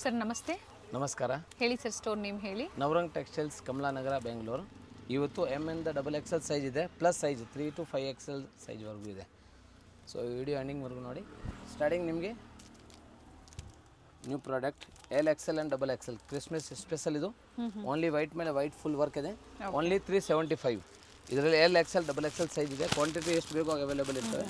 Sir ನಮಸ್ತೆ. ನಮಸ್ಕಾರ. ಹೇಳಿ ಸರ್, ಸ್ಟೋರ್ ನೇಮ್ ಹೇಳಿ. ನವರಂಗ್ ಟೆಕ್ಸ್ಟೈಲ್ಸ್, ಕಮಲಾನಗರ, ಬೆಂಗಳೂರು. ಇವತ್ತು ಎಮ್ ಇಂದ XXL ಸೈಜ್ ಇದೆ, ಪ್ಲಸ್ ಸೈಜ್ 3 to 5XL ಸೈಜ್ವರೆಗೂ ಇದೆ. ಸೊ ವಿಡಿಯೋ ಎಂಡಿಂಗ್ವರೆಗೂ ನೋಡಿ. ಸ್ಟಾರ್ಟಿಂಗ್ ನಿಮಗೆ new product LXL and XXL Christmas special. ಇದು ಓನ್ಲಿ ವೈಟ್ ಮೇಲೆ ವೈಟ್ ಫುಲ್ ವರ್ಕ್ ಇದೆ. ಓನ್ಲಿ 375. ಇದರಲ್ಲಿ LXL XXL ಸೈಜ್ ಇದೆ. ಕ್ವಾಂಟಿಟಿ ಎಷ್ಟು ಬೇಕೋ ಅವೈಲೇಬಲ್ ಇರ್ತವೆ.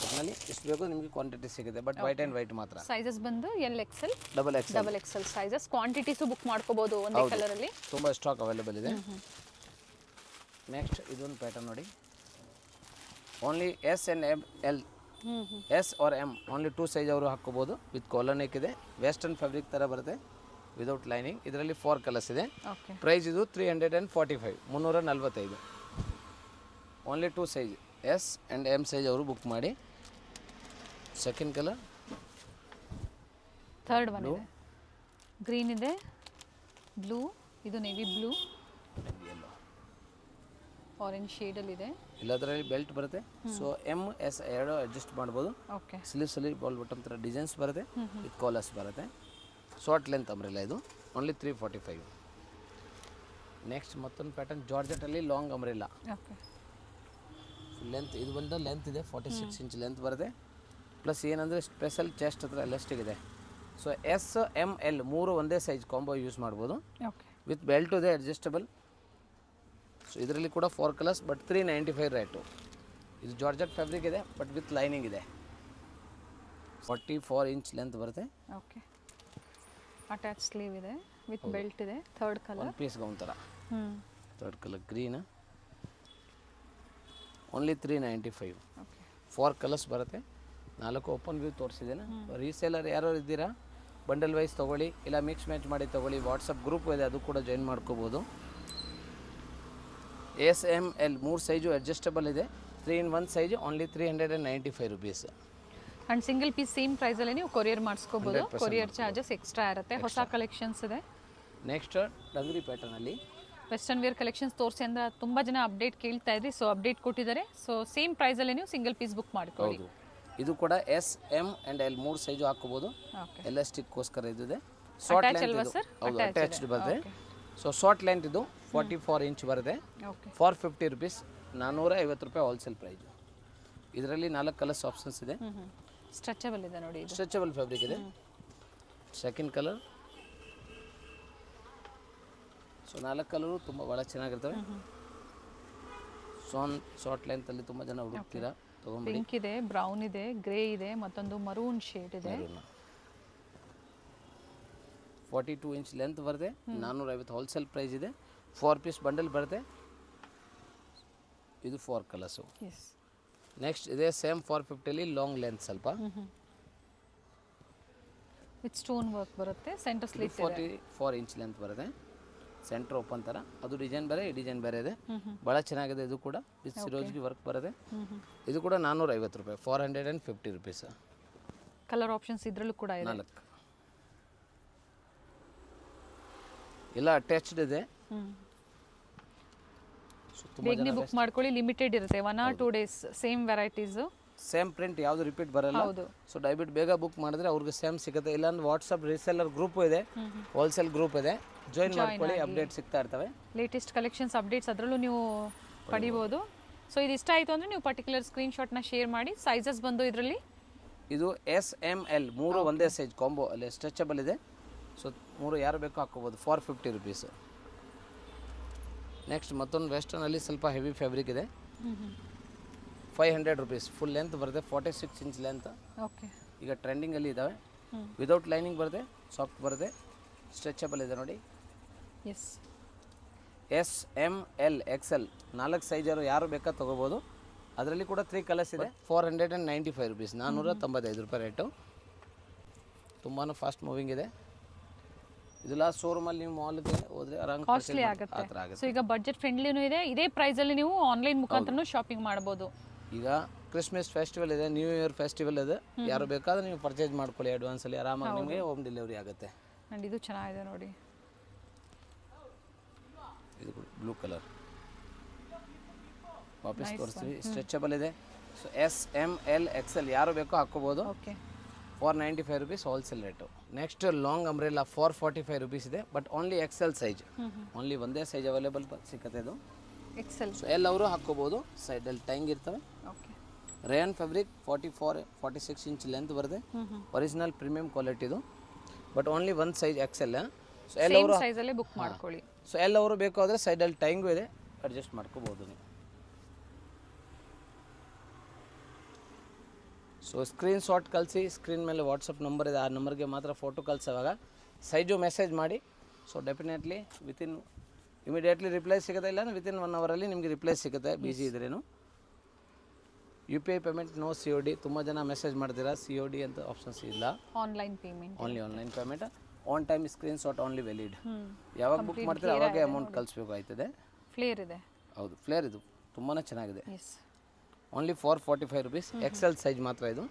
ಒಟ್ಟಿನಲ್ಲಿ ಎಷ್ಟು ಬೇಕೋ ನಿಮಗೆ ಕ್ವಾಂಟಿಟಿ ಸಿಗುತ್ತೆ, ಬಟ್ ವೈಟ್ ಆ್ಯಂಡ್ ವೈಟ್ ಮಾತ್ರ. ಸೈಜಸ್ ಬಂದು LXL XXL sizes. Quantities book ಮಾಡ್ಕೋಬಹುದು ಒಂದೇ ಕಲರ್ ಅಲ್ಲಿ. ತುಂಬ ಸ್ಟಾಕ್ ಅವೈಲೇಬಲ್ ಇದೆ. ನೆಕ್ಸ್ಟ್ ಇದೊಂದು ಪ್ಯಾಟರ್ನ್ ನೋಡಿ. Only S and L, S or M only 2 size ಅವರು ಹಾಕ್ಕೋಬೋದು. ವಿತ್ ಕಾಲರ್ ನೆಕ್ ಇದೆ. ವೆಸ್ಟರ್ನ್ ಫ್ಯಾಬ್ರಿಕ್ ಥರ ಬರುತ್ತೆ ವಿದೌಟ್ ಲೈನಿಂಗ್. ಇದರಲ್ಲಿ 4 ಕಲರ್ಸ್ ಇದೆ. ಪ್ರೈಸ್ ಇದು 345, 345. Only 2 size S and M size ಅವರು ಬುಕ್ ಮಾಡಿ. ಸೆಕೆಂಡ್ ಕಲರ್, ಥರ್ಡ್ ಒನ್ ಇದೆ, ಗ್ರೀನ್ ಇದೆ, ಬ್ಲೂ, ಇದು ನೇವಿ ಬ್ಲೂ, ಆರೆಂಜ್ ಶೇಡ್ ಅಲ್ಲಿ ಇದೆ. ಇಲ್ಲದರಲ್ಲಿ ಬೆಲ್ಟ್ ಬರುತ್ತೆ. ಸೊ MS ಎರಡು ಅಡ್ಜಸ್ಟ್ ಮಾಡ್ಬೋದು. ಓಕೆ. ಸ್ಲೀವ್ಸ್ ಅಲ್ಲಿ ಬಾಲ್ ಬಟನ್ ಥರ ಡಿಸೈನ್ಸ್ ಬರುತ್ತೆ. ವಿತ್ ಕಾಲರ್ಸ್ ಬರುತ್ತೆ. ಶಾರ್ಟ್ ಲೆಂತ್ ಅಂಬ್ರೆಲ್ಲ ಇದು. ಓನ್ಲಿ 345. ನೆಕ್ಸ್ಟ್ ಮತ್ತೊಂದು ಪ್ಯಾಟರ್ನ್ ಜಾರ್ಜೆಟ್ ಅಲ್ಲಿ ಲಾಂಗ್ ಅಂಬ್ರೆಲ್ಲ. ಓಕೆ. ಲೆಂತ್ ಇದು ಬಂದು ಲೆಂತ್ ಇದೆ, 46 ಇಂಚ್ ಲೆಂತ್ ಬರುತ್ತೆ. ಪ್ಲಸ್ ಏನಂದರೆ ಸ್ಪೆಷಲ್ ಚೆಸ್ಟ್ ಹತ್ರ ಎಲಾಸ್ಟಿಕ್ ಇದೆ. ಸೊ S, M, L 3 ಒಂದೇ ಸೈಜ್ ಕಾಂಬೋ ಯೂಸ್ ಮಾಡ್ಬೋದು. ಓಕೆ. ವಿತ್ ಬೆಲ್ಟು ಇದೆ, ಅಡ್ಜಸ್ಟಬಲ್. ಸೊ ಇದರಲ್ಲಿ ಕೂಡ 4 ಕಲರ್ಸ್, ಬಟ್ 395 ರೇಟು. ಇದು ಜಾರ್ಜೆಟ್ ಫ್ಯಾಬ್ರಿಕ್ ಇದೆ, ಬಟ್ ವಿತ್ ಲೈನಿಂಗ್ ಇದೆ. 44 ಇಂಚ್ ಲೆಂತ್ ಬರುತ್ತೆ. ಓಕೆ. ಅಟ್ಯಾಚ್ ಸ್ಲೀವ್ ಇದೆ, ವಿತ್ ಬೆಲ್ಟ್ ಇದೆ. Third colour, one piece gown ಥರ. Third colour green. Only 395. Okay. 4 colours ಬರುತ್ತೆ. 4 ಓಪನ್ ವ್ಯೂ ತೋರಿಸಿದ್ದೇನೆ. ರೀಸೇಲರ್ ಯಾರು ಇದ್ದೀರಾ, ಬಂಡಲ್ ವೈಸ್ ತೊಗೊಳ್ಳಿ, ಇಲ್ಲ ಮಿಕ್ಸ್ ಮ್ಯಾಚ್ ಮಾಡಿ ತೊಗೊಳ್ಳಿ. ವಾಟ್ಸಪ್ ಗ್ರೂಪ್ ಇದೆ, ಅದು ಕೂಡ ಜಾಯಿನ್ ಮಾಡ್ಕೋಬೋದು. S, M, L 3 size adjustable ಇದೆ. 3 in 1 size only 395 rupees. And single piece same price ಅಲ್ಲಿ ನೀವು ಕೊರಿಯರ್ ಮಾಡಿಸ್ಕೋಬಹುದು. ಕೊರಿಯರ್ ಚಾರ್ಜಸ್ ಎಕ್ಸ್ಟ್ರಾ ಇರುತ್ತೆ. ಹೊಸ ಕಲೆಕ್ಷನ್ಸ್ ಇದೆ. ನೆಕ್ಸ್ಟ್ ಡಂಗ್ರಿ ಪ್ಯಾಟರ್ನ್ ಅಲ್ಲಿ ವೆಸ್ಟರ್ನ್ ವೇರ್ ಕಲೆಕ್ಷನ್ಸ್ ತೋರಿಸಿ ಅಂದ್ರೆ ತುಂಬ ಜನ ಅಪ್ಡೇಟ್ ಕೇಳ್ತಾ ಇದ್ರಿ. ಸೊ ಅಪ್ಡೇಟ್ ಕೊಟ್ಟಿದ್ದಾರೆ. ಸೊ ಸೇಮ್ ಪ್ರೈಸಲ್ಲಿ ನೀವು ಸಿಂಗಲ್ ಪೀಸ್ ಬುಕ್ ಮಾಡ್ಕೊಳ್ಳಿ. ಇದು ಕೂಡ S, M and L 3 size ಹಾಕೋಬೋದು. ಓಕೆ. ಎಲಾಸ್ಟಿಕ್ಕೋಸ್ಕರ ಇದಿದೆ. ಶಾರ್ಟ್ ಲೆಂತ್ ಇದು. ಹೌದು, ಅಟ್ಯಾಚ್ಡ್ ಬರುತ್ತೆ. ಸೊ ಶಾರ್ಟ್ ಲೆಂತ್ ಇದು 44 ಇಂಚ್ ಬರುತ್ತೆ. ಓಕೆ. 450 rupees, 450 ರೂಪಾಯಿ ಹೋಲ್ಸೇಲ್ ಪ್ರೈಸು. ಇದರಲ್ಲಿ 4 ಕಲರ್ಸ್ ಆಪ್ಷನ್ಸ್ ಇದೆ. ಸ್ಟ್ರೆಚಬಲ್ ಇದೆ ನೋಡಿ. ಸ್ಟ್ರೆಚಬಲ್ ಫ್ಯಾಬ್ರಿಕ್ ಇದೆ. Second colour. ಸೊ 4 ಕಲರು ತುಂಬ ಭಾಳ ಚೆನ್ನಾಗಿರ್ತವೆ. ಶಾರ್ಟ್ ಲೆಂತಲ್ಲಿ ತುಂಬ ಜನ ಹುಡುಕ್ತೀರಾ, ತೊಗೊಂಬಿಡಿ. ಪಿಂಕ್ ಇದೆ, ಬ್ರೌನ್ ಇದೆ, ಗ್ರೇ ಇದೆ, ಮತ್ತೊಂದು ಮರೂನ್ ಶೇಡ್ ಇದೆ. 42 ಇಂಚ್ ಲೆಂತ್ ಬರುತ್ತೆ. 450 ಹೋಲ್ಸೇಲ್ ಪ್ರೈಸ್ ಇದೆ. 4 ಪೀಸ್ ಬಂಡಲ್ ಬರುತ್ತೆ. ಇದು 4 ಕಲರ್ಸು. ನೆಕ್ಸ್ಟ್ ಇದೆ ಸೇಮ್ 450 ಲಾಂಗ್ ಲೆಂತ್ ಸ್ವಲ್ಪ. ವಿತ್ ಸ್ಟೋನ್ ವರ್ಕ್ ಬರುತ್ತೆ. ಸೆಂಟರ್ ಸ್ಲೀವ್ 44 ಇಂಚ್ ಲೆಂತ್ ಬರುತ್ತೆ. ಸೆಂಟರ್ ಓಪನ್ ಥರ. ಅದು ಡಿಸೈನ್ ಬೇರೆ, ಈ ಡಿಸೈನ್ ಬೇರೆ ಇದೆ. ಭಾಳ ಚೆನ್ನಾಗಿದೆ. ಇದು ಕೂಡ ವಿತ್ ಸಿರೋಜ್ಗಿ ವರ್ಕ್ ಬರುತ್ತೆ. ಇದು ಕೂಡ 450 ರೂಪಾಯಿ, 450 rupees. ಕಲರ್ ಆಪ್ಷನ್ಸ್ ಇದರಲ್ಲೂ ಕೂಡ ಇದೆ. 4 ಎಲ್ಲ ಅಟ್ಯಾಚ್ಡ್ ಇದೆ. ಬೇಗನೆ ಬುಕ್ ಮಾಡ್ಕೊಳ್ಳಿ. ಲಿಮಿಟೆಡ್ ಇರುತ್ತೆ, 1 or 2 days. Same varieties, same print, ಯಾವುದು ರಿಪೀಟ್ ಬರಲ್ಲ. ಸೊ ದಯವಿಟ್ಟು ಬೇಗ ಬುಕ್ ಮಾಡಿದ್ರೆ ಅವ್ರಿಗೆ ಸೇಮ್ ಸಿಗುತ್ತೆ. ಇಲ್ಲಾಂದ್ರೆ ವಾಟ್ಸಪ್ ರೀಸೆಲ್ಲರ್ ಗ್ರೂಪ್ ಇದೆ, ಹೋಲ್ಸೇಲ್ ಗ್ರೂಪ್ ಇದೆ, ಜಾಯಿನ್ ಮಾಡ್ಕೊಳ್ಳಿ. ಅಪ್ಡೇಟ್ ಸಿಗ್ತಾ ಇರ್ತವೆ. ಲೇಟೆಸ್ಟ್ ಕಲೆಕ್ಷನ್ಸ್ ಅಪ್ಡೇಟ್ಸ್ ಅದರಲ್ಲೂ ನೀವು ಪಡಿಬೋದು. ಸೊ ಇದು ಇಷ್ಟ ಆಯಿತು ಅಂದರೆ ನೀವು ಪರ್ಟಿಕ್ಯುಲರ್ ಸ್ಕ್ರೀನ್ಶಾಟ್ನ ಶೇರ್ ಮಾಡಿ. ಸೈಜಸ್ ಬಂದು ಇದರಲ್ಲಿ ಇದು S, M, L 3 ಒಂದೇ ಸೈಜ್ ಕಾಂಬೋ ಅಲ್ಲಿ ಸ್ಟ್ರೆಚಬಲ್ ಇದೆ. ಸೊ 3 ಯಾರು ಬೇಕೋ ಹಾಕ್ಕೋಬೋದು. 450 rupees. ನೆಕ್ಸ್ಟ್ ಮತ್ತೊಂದು ವೆಸ್ಟರ್ನಲ್ಲಿ ಸ್ವಲ್ಪ ಹೆವಿ ಫ್ಯಾಬ್ರಿಕ್ ಇದೆ. 500 rupees. ಫುಲ್ ಲೆಂತ್ ಬರುತ್ತೆ, 46 ಇಂಚ್ ಲೆಂತ್. ಓಕೆ. ಈಗ ಟ್ರೆಂಡಿಂಗಲ್ಲಿ ಇದ್ದಾವೆ. ವಿದೌಟ್ ಲೈನಿಂಗ್ ಬರುತ್ತೆ, ಸಾಫ್ಟ್ ಬರುತ್ತೆ, ಸ್ಟ್ರೆಚಬಲ್ ಇದೆ ನೋಡಿ. S, M, L, XL 4 ಸೈಜರು ಯಾರು ಬೇಕಾ ತೊಗೋಬೋದು. ಅದರಲ್ಲಿ ಕೂಡ 3 ಕಲರ್ಸ್ ಇದೆ. 495 rupees, 495 ರೂಪಾಯಿ ರೇಟು. ತುಂಬಾ ಫಾಸ್ಟ್ ಮೂವಿಂಗ್ ಇದೆ. ಇದೆಲ್ಲ ಶೋರೂಮಲ್ಲಿ ನೀವು ಮಾಲ್ಗೆ ಹೋದರೆ ಆರಾಮ್ ಕಾಸ್ಟ್ಲಿ ಆಗುತ್ತೆ. ಸೊ ಈಗ ಬಜೆಟ್ ಫ್ರೆಂಡ್ಲಿನೂ ಇದೆ. ಇದೇ ಪ್ರೈಸಲ್ಲಿ ನೀವು ಆನ್ಲೈನ್ ಮುಖಾಂತರನೂ ಶಾಪಿಂಗ್ ಮಾಡ್ಬೋದು. ಈಗ ಕ್ರಿಸ್ಮಸ್ ಫೆಸ್ಟಿವಲ್ ಇದೆ, ನ್ಯೂ ಇಯರ್ ಫೆಸ್ಟಿವಲ್ ಇದೆ. ಯಾರು ಬೇಕಾದ್ರೆ ನೀವು ಪರ್ಚೇಸ್ ಮಾಡ್ಕೊಳ್ಳಿ ಅಡ್ವಾನ್ಸಲ್ಲಿ. ಆರಾಮಾಗಿ ನಿಮಗೆ ಹೋಮ್ ಡೆಲಿವರಿ ಆಗುತ್ತೆ. ಆ್ಯಂಡ್ ಇದು ಚೆನ್ನಾಗಿದೆ ನೋಡಿ. ಇದು ಬ್ಲೂ ಕಲರ್ ವಾಪಸ್ ತೋರಿಸ್ತೀವಿ. ಸ್ಟ್ರೆಚಬಲ್ ಇದೆ. So S, M, L, XL ಯಾರು ಬೇಕೋ ಹಾಕ್ಕೋಬೋದು. ಓಕೆ. 495 rupees wholesale rate. Next long umbrella 445 rupees ಇದೆ, but only XL size. Only ಒಂದೇ ಸೈಜ್ ಅವೈಲೇಬಲ್ ಸಿಗುತ್ತೆ ಇದು. ಎಕ್ಸೆಲ್. ಸೊ ಎಲ್ಲವರು ಹಾಕ್ಕೋಬೋದು. ಸೈಡಲ್ಲಿ ಟೈಂಗ್ ಇರ್ತವೆ. Okay. Rayon fabric 44-46 inch length ಬರುತ್ತೆ. ಒರಿಜಿನಲ್ ಪ್ರೀಮಿಯಂ ಕ್ವಾಲಿಟಿ ಇದು, ಬಟ್ ಓನ್ಲಿ ಒಂದು ಸೈಜ್ ಎಕ್ಸೆಲ್. ಸೊ ಎಲ್ಲವರು ಸೈಜಲ್ಲೇ ಬುಕ್ ಮಾಡ್ಕೊಳ್ಳಿ. ಸೊ ಎಲ್ಲವರು ಬೇಕಾದರೆ ಸೈಡಲ್ಲಿ ಟೈಂಗು ಇದೆ, ಅಡ್ಜಸ್ಟ್ ಮಾಡ್ಕೋಬೋದು ನೀವು. ಸೊ ಸ್ಕ್ರೀನ್ ಶಾಟ್ ಕಳಿಸಿ, ಸ್ಕ್ರೀನ್ ಮೇಲೆ ವಾಟ್ಸಪ್ ನಂಬರ್ ಇದೆ, ಆ ನಂಬರ್ಗೆ ಮಾತ್ರ ಫೋಟೋ ಕಳಿಸೋವಾಗ ಸೈಜು ಮೆಸೇಜ್ ಮಾಡಿ. ಸೊ ಡೆಫಿನೆಟ್ಲಿ ಇಮಿಡಿಯೇಟ್ಲಿ ರಿಪ್ಲೈ ಸಿಗುತ್ತೆ, ಇಲ್ಲ ವಿತಿನ್ 1 ಅವರಲ್ಲಿ ನಿಮಗೆ ರಿಪ್ಲೈ ಸಿಗುತ್ತೆ. ಬಿಸಿ ಇದ್ರೇನು. UPI payment, no COD. ತುಂಬ ಜನ ಮೆಸೇಜ್ ಮಾಡ್ತೀರಾ, COD ಅಂತ ಆಪ್ಷನ್ಸ್ ಇಲ್ಲ. Online payment. Only online payment. On time screenshot only valid. ಯಾವಾಗ ಬುಕ್ ಮಾಡ್ತೀರಾ ಅವಾಗೆ ಅಮೌಂಟ್ ಕಳಿಸ್ಬೇಕು ಆಯ್ತದೆ. ಫ್ಲೇರ್ ಇದೆ. ಹೌದು, ಫ್ಲೇರ್ ಇದು ತುಂಬಾ ಚೆನ್ನಾಗಿದೆ. Yes. Only 445 rupees. XL size ಮಾತ್ರ ಇದು.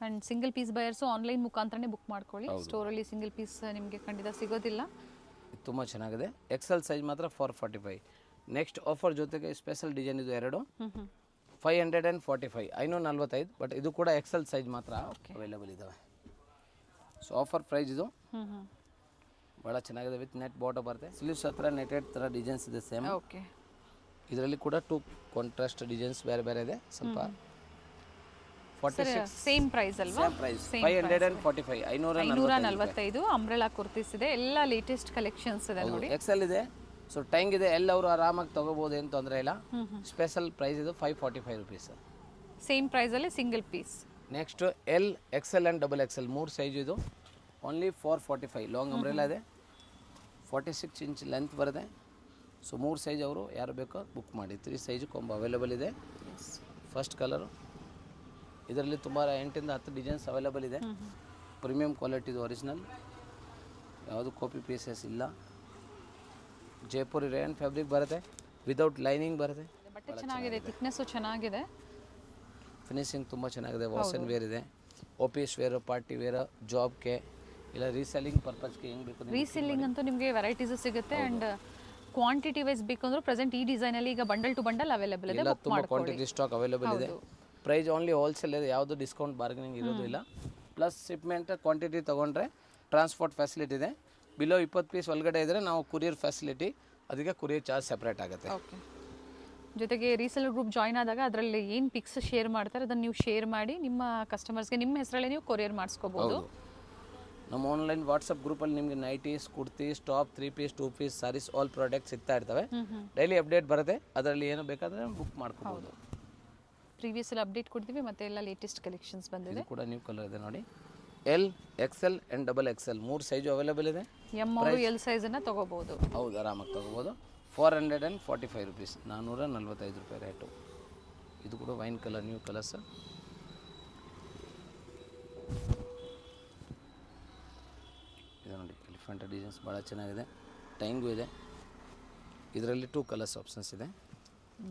And single piece buyers online ಮುಖಾಂತರನೇ ಬುಕ್ ಮಾಡ್ಕೊಳ್ಳಿ. ಸ್ಟೋರಲ್ಲಿ ಸಿಂಗಲ್ ಪೀಸ್ ನಿಮಗೆ ಖಂಡಿತ ಸಿಗೋದಿಲ್ಲ. ತುಂಬ ಚೆನ್ನಾಗಿದೆ. ಎಕ್ಸೆಲ್ ಸೈಜ್ ಮಾತ್ರ 445. ನೆಕ್ಸ್ಟ್ ಆಫರ್ ಜೊತೆಗೆ ಸ್ಪೆಷಲ್ ಡಿಸೈನ್ ಇದು ಎರಡು 545 545, ಬಟ್ ಇದು ಕೂಡ ಎಕ್ಸೆಲ್ ಸೈಜ್ ಮಾತ್ರ ಅವೈಲೇಬಲ್ ಇದ್ದಾವೆ. ಸೊ ಆಫರ್ ಪ್ರೈಸ್ ಇದು. ಭಾಳ ಚೆನ್ನಾಗಿದೆ. ವಿತ್ ನೆಟ್ ಬಾಟಮ್ ಬರುತ್ತೆ. ಸ್ಲೀವ್ಸ್ ಹತ್ರ ನೆಟೆಡ್ ಥರ ಡಿಸೈನ್ಸ್ ಇದೆ ಸೇಮ್. ಓಕೆ. ಇದರಲ್ಲಿ ಕೂಡ 2 ಕಾಂಟ್ರಾಸ್ಟ್ ಡಿಸೈನ್ಸ್ ಬೇರೆ ಬೇರೆ ಇದೆ. ಸ್ವಲ್ಪ 46 ಸೇಮ್ ಪ್ರೈಸ್ ಅಲ್ವಾ? ಸೇಮ್ ಪ್ರೈಸ್ 545 545 ಅಂಬ್ರೆಲಾ ಕುರ್ತೀಸ್ ಇದೆ. ಎಲ್ಲ ಲೇಟೆಸ್ಟ್ ಕಲೆಕ್ಷನ್ಸ್ ಇದೆ ನೋಡಿ. ಎಕ್ಸೆಲ್ ಇದೆ. ಸೊ ಟೈಂಗ್ ಇದೆ, ಎಲ್ಲವರು ಆರಾಮಾಗಿ ತಗೋಬೋದು, ಏನು ತೊಂದರೆ ಇಲ್ಲ. ಸ್ಪೆಷಲ್ ಪ್ರೈಸ್ ಇದು 545 ರುಪೀಸ್. ಸೇಮ್ ಪ್ರೈಸಲ್ಲಿ single piece. Next L, XL and XXL 3 size ಇದು. ಓನ್ಲಿ 445. ಲಾಂಗ್ ಅಂಬ್ರೆಲಾ ಇದೆ, 46 ಇಂಚ್ ಲೆಂತ್ ಬರುತ್ತೆ. ಸೊ 3 ಸೈಜ್ ಅವರು ಯಾರು ಬೇಕೋ ಬುಕ್ ಮಾಡಿ. 3 ಸೈಜ್ ಕೊಂಬ ಅವೈಲೇಬಲ್ ಇದೆ. First colour. ಇದರಲ್ಲಿ ತುಂಬ 8 ಇಂದ 10 ಡಿಸೈನ್ಸ್ ಅವೈಲೇಬಲ್ ಇದೆ. ಪ್ರೀಮಿಯಂ ಕ್ವಾಲಿಟಿದು, ಒರಿಜಿನಲ್, ಯಾವುದು ಕಾಪಿ ಪೀಸಸ್ ಇಲ್ಲ. ಜೈಪುರಿ ರೇಯನ್ ಫ್ಯಾಬ್ರಿಕ್ ಬರುತ್ತೆ, ವಿದೌಟ್ ಲೈನಿಂಗ್ ಬರುತ್ತೆ. ಬಟ್ಟೆ ಚೆನ್ನಾಗಿದೆ, ಥಿಕ್ನೆಸ್ಸು ಚೆನ್ನಾಗಿದೆ, ಫಿನಿಶಿಂಗ್ ತುಂಬ ಚೆನ್ನಾಗಿದೆ. ವಾಶ್ ಆ್ಯಂಡ್ ವೇರ್ ಇದೆ, ಆಫೀಸ್ ವೇರು, ಪಾರ್ಟಿ ವೇರ್, ಜಾಬ್ಗೆ, ಇಲ್ಲ ರೀಸೆಲ್ಲಿಂಗ್ ಪರ್ಪಸ್ಗೆ ಹೆಂಗೆ ಬೇಕು. ರೀಸೆಲ್ಲಿಂಗ್ ಅಂತೂ ನಿಮಗೆ ವೆರೈಟೀಸು ಸಿಗುತ್ತೆ. ಆ್ಯಂಡ್ ಕ್ವಾಂಟಿಟಿ ವೈಸ್ ಬೇಕು ಅಂದ್ರೆ ಪ್ರೆಸೆಂಟ್ ಈ ಡಿಸೈನಲ್ಲಿ ಈಗ ಬಂಡಲ್ ಟು ಬಂಡಲ್ ಅವೈಲೇಬಲ್ ಇದೆ. ಇಲ್ಲ, ತುಂಬ ಕ್ವಾಂಟಿಟಿ ಸ್ಟಾಕ್ ಅವೈಲೇಬಲ್ ಇದೆ. ಪ್ರೈಸ್ ಓನ್ಲಿ ಹೋಲ್ಸೇಲ್ ಇದೆ, ಯಾವುದು ಡಿಸ್ಕೌಂಟ್ ಬಾರ್ಗನಿಂಗ್ ಇರೋದು ಇಲ್ಲ. ಪ್ಲಸ್ ಶಿಪ್ಮೆಂಟ್ ಕ್ವಾಂಟಿಟಿ ತೊಗೊಂಡ್ರೆ ಟ್ರಾನ್ಸ್ಪೋರ್ಟ್ ಫೆಸಿಲಿಟಿ ಇದೆ. ಬಿಲೋ 20 ಪೀಸ್ ಒಳಗಡೆ ಇದ್ದರೆ ನಾವು ಕುರಿಯರ್ ಫೆಸಿಲಿಟಿ, ಅದಕ್ಕೆ ಕುರಿಯರ್ ಚಾರ್ಜ್ ಸೆಪ್ರೇಟ್ ಆಗುತ್ತೆ. ಓಕೆ. ಜೊತೆಗೆ ರೀಸೆಲ್ಲರ್ ಗ್ರೂಪ್ ಜಾಯ್ನ್ ಆದಾಗ ಅದರಲ್ಲಿ ಏನು ಪಿಕ್ಸ್ ಶೇರ್ ಮಾಡ್ತಾರೆ ಅದನ್ನು ನೀವು ಶೇರ್ ಮಾಡಿ ನಿಮ್ಮ ಕಸ್ಟಮರ್ಸ್ಗೆ ನಿಮ್ಮ ಹೆಸರಲ್ಲೇ ನೀವು ಕೊರಿಯರ್ ಮಾಡಿಸ್ಕೋಬೋದು. ನಮ್ಮ ಆನ್ಲೈನ್ ವಾಟ್ಸಪ್ ಗ್ರೂಪಲ್ಲಿ ನಿಮಗೆ nighties, kurtis, top, 3 piece, 2 piece, saris, all product ಸಿಗ್ತಾ ಇರ್ತವೆ. ಡೈಲಿ ಅಪ್ಡೇಟ್ ಬರುತ್ತೆ, ಅದರಲ್ಲಿ ಏನು ಬೇಕಾದರೆ ಬುಕ್ ಮಾಡ್ಕೋಬೋದು. ಪ್ರೀವಿಯಸ್ ಅಪ್ಡೇಟ್ ಕೊಡ್ತೀವಿ, ಮತ್ತೆ ಎಲ್ಲ ಲೇಟೆಸ್ಟ್ ಕಲೆಕ್ಷನ್ಸ್ ಬಂದಿದೆ. ಇದು ಕೂಡ ನ್ಯೂ ಕಲರ್ ಇದೆ ನೋಡಿ. L, XL and XXL 3 size available ಇದೆ. ಎಮ್ ಅವರು ಎಲ್ ಸೈಜನ್ನು ತೊಗೋಬೋದು. ಹೌದು, ಆರಾಮಾಗಿ ತೊಗೋಬೋದು. 445 ರುಪೀಸ್, 445 ರೂಪಾಯಿ ರೇಟು. ಇದು ಕೂಡ ವೈನ್ ಕಲರ್, ನ್ಯೂ ಕಲರ್ಸ್. ಇದು ನೋಡಿ, ಎಲಿಫೆಂಟ್ ಡಿಸೈನ್ಸ್ ಭಾಳ ಚೆನ್ನಾಗಿದೆ. ಟೈಂಗು ಇದೆ. ಇದರಲ್ಲಿ 2 ಕಲರ್ಸ್ ಆಪ್ಷನ್ಸ್ ಇದೆ.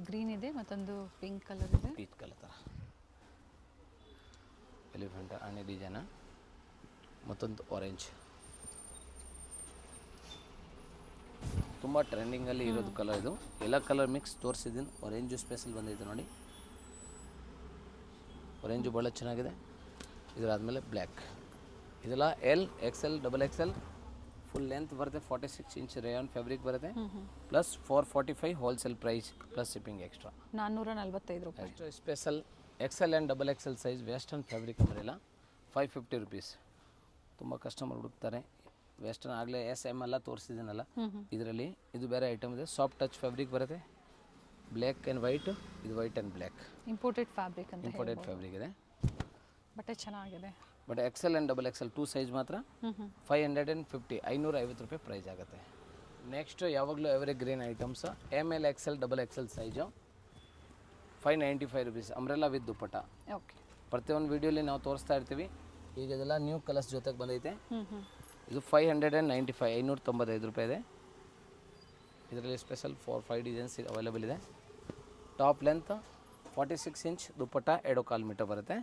ಗ್ರೀನ್ ಇದೆ, ಮತ್ತೊಂದು ಪಿಂಕ್ ಕಲರ್ ಇದೆ. ಪೀಚ್ ಕಲರ್ ಥರ ಎಲಿಫೆಂಟ್ ಆನೆ ಡಿಸೈನ, ಮತ್ತೊಂದು ಆರೆಂಜ್. ತುಂಬ ಟ್ರೆಂಡಿಂಗಲ್ಲಿ ಇರೋದು ಕಲರ್ ಇದು. ಎಲ್ಲ ಕಲರ್ ಮಿಕ್ಸ್ ತೋರಿಸಿದ್ದೀನಿ. ಆರೆಂಜು ಸ್ಪೆಷಲ್ ಬಂದಿದೆ ನೋಡಿ. ಆರೆಂಜು ಭಾಳ ಚೆನ್ನಾಗಿದೆ. ಇದರಾದಮೇಲೆ ಬ್ಲ್ಯಾಕ್. ಇದೆಲ್ಲ L, XL, XXL full length ಬರುತ್ತೆ. 46 ಇಂಚ್ ರೇಯಾನ್ ಫ್ಯಾಬ್ರಿಕ್ ಬರುತ್ತೆ. Plus 445 wholesale price, plus shipping extra 445 ರೂಪಾಯಿ. Extra special XL and XXL size western fabric umbrella 550 rupees. ತುಂಬ ಕಸ್ಟಮರ್ ಹುಡುಕ್ತಾರೆ. ವೆಸ್ಟರ್ನ್ ಆಗಲೇ SM ಎಲ್ಲ ತೋರಿಸಿದ್ದೀನಲ್ಲ, ಇದರಲ್ಲಿ ಇದು ಬೇರೆ ಐಟಮ್ ಇದೆ. ಸಾಫ್ಟ್ ಟಚ್ ಫ್ಯಾಬ್ರಿಕ್ ಬರುತ್ತೆ. ಬ್ಲ್ಯಾಕ್ ಆ್ಯಂಡ್ ವೈಟ್, ಇದು white and black. Imported fabric ಅಂತ. ಇಂಪೋರ್ಟೆಡ್ ಫ್ಯಾಬ್ರಿಕ್ ಇದೆ. ಬಟ್ಟೆ ಚೆನ್ನಾಗಿದೆ. But XL and XXL 2 size ಮಾತ್ರ 550 550 ರೂಪಾಯಿ ಪ್ರೈಸ್ ಆಗುತ್ತೆ. ನೆಕ್ಸ್ಟ್ ಯಾವಾಗಲೂ every green items ML, XL, XXL size 595 rupees. Umbrella with dupatta. Okay. ಪ್ರತಿಯೊಂದು ವೀಡಿಯೋಲಿ ನಾವು ತೋರಿಸ್ತಾ ಇರ್ತೀವಿ. ಈಗ ಇದೆಲ್ಲ ನ್ಯೂ ಕಲರ್ಸ್ ಜೊತೆಗೆ ಬಂದೈತೆ. ಇದು 595 595 ರೂಪಾಯಿ ಇದೆ. ಇದರಲ್ಲಿ ಸ್ಪೆಷಲ್ 4-5 ಡಿಸೈನ್ಸ್ ಅವೈಲೇಬಲ್ ಇದೆ. Top length 46 inch, dupatta 2.25 metre ಬರುತ್ತೆ.